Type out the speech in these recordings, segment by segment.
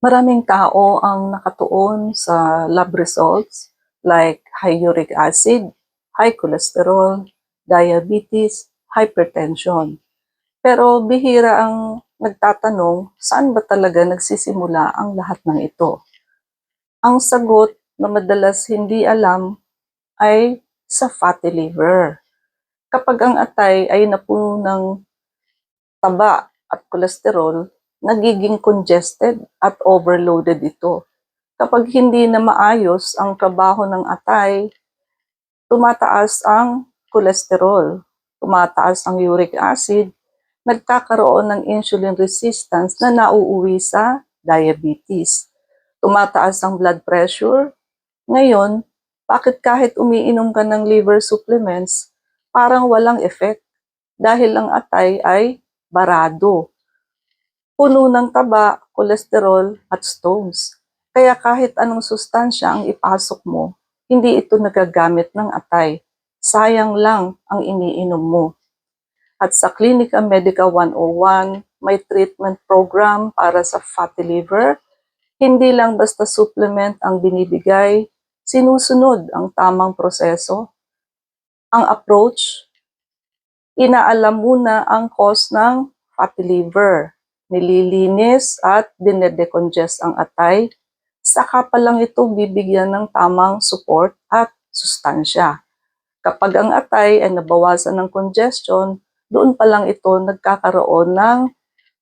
Maraming tao ang nakatuon sa lab results like high uric acid, high cholesterol, diabetes, hypertension. Pero bihira ang nagtatanong saan ba talaga nagsisimula ang lahat ng ito. Ang sagot na madalas hindi alam ay sa fatty liver. Kapag ang atay ay napuno ng taba at kolesterol, nagiging congested at overloaded ito. Kapag hindi na maayos ang trabaho ng atay, tumataas ang cholesterol, tumataas ang uric acid, nagkakaroon ng insulin resistance na nauuwi sa diabetes. Tumataas ang blood pressure. Ngayon, bakit kahit umiinom ka ng liver supplements, parang walang effect dahil ang atay ay barado, puno ng taba, kolesterol at stones. Kaya kahit anong sustansya ang ipasok mo, hindi ito nagagamit ng atay. Sayang lang ang iniinom mo. At sa Clinica Medica 101, may treatment program para sa fatty liver. Hindi lang basta supplement ang binibigay, sinusunod ang tamang proseso. Ang approach, inaalam muna ang cause ng fatty liver, nililinis at dinedecongest ang atay, saka pa lang ito bibigyan ng tamang support at sustansya. Kapag ang atay ay nabawasan ng congestion, doon pa lang ito nagkakaroon ng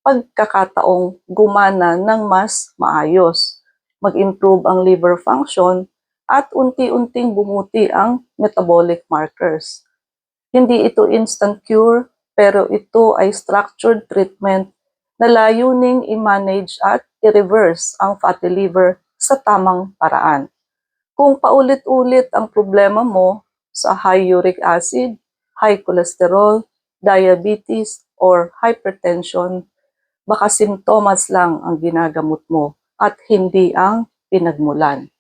pagkakataong gumana ng mas maayos, mag-improve ang liver function, at unti-unting bumuti ang metabolic markers. Hindi ito instant cure, pero ito ay structured treatment na layuning i-manage at i-reverse ang fatty liver sa tamang paraan. Kung paulit-ulit ang problema mo sa high uric acid, high cholesterol, diabetes, or hypertension, baka simptomas lang ang ginagamot mo at hindi ang pinagmulan.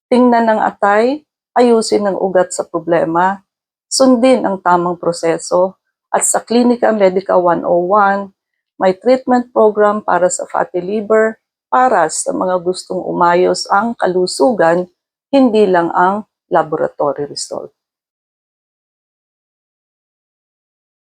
Tingnan ng atay, ayusin ang ugat sa problema, sundin ang tamang proseso, at sa Clinica Medica 101, may treatment program para sa fatty liver para sa mga gustong umayos ang kalusugan, hindi lang ang laboratory result.